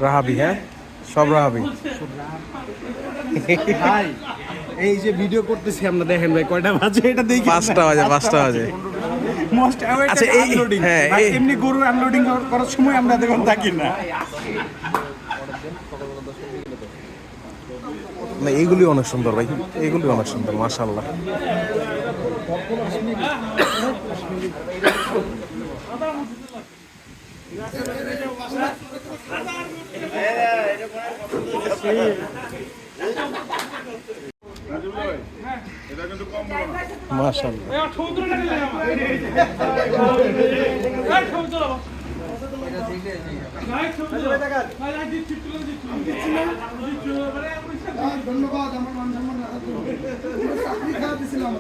রাহাবি, হ্যাঁ সব রাহাবি। ভাই এই যে ভিডিও করতেছি আমরা, দেখেন ভাই কয়টা বাজে এটা দেখি, 5টা বাজে, 5টা বাজে। মোস্ট অ্যাওয়েটেড আচ্ছা, এই আনলোডিং। হ্যাঁ, ভাই এই এমনি গরু আনলোডিং করার সময় আমরা দেখুন থাকি না। না, এইগুলি অনেক সুন্দর ভাই, এইগুলি অনেক সুন্দর মাশাআল্লাহ। ধন্যবাদ আমার মান সম্মান রাখার জন্য। চাকরি খাওয়া দিয়েছিলাম।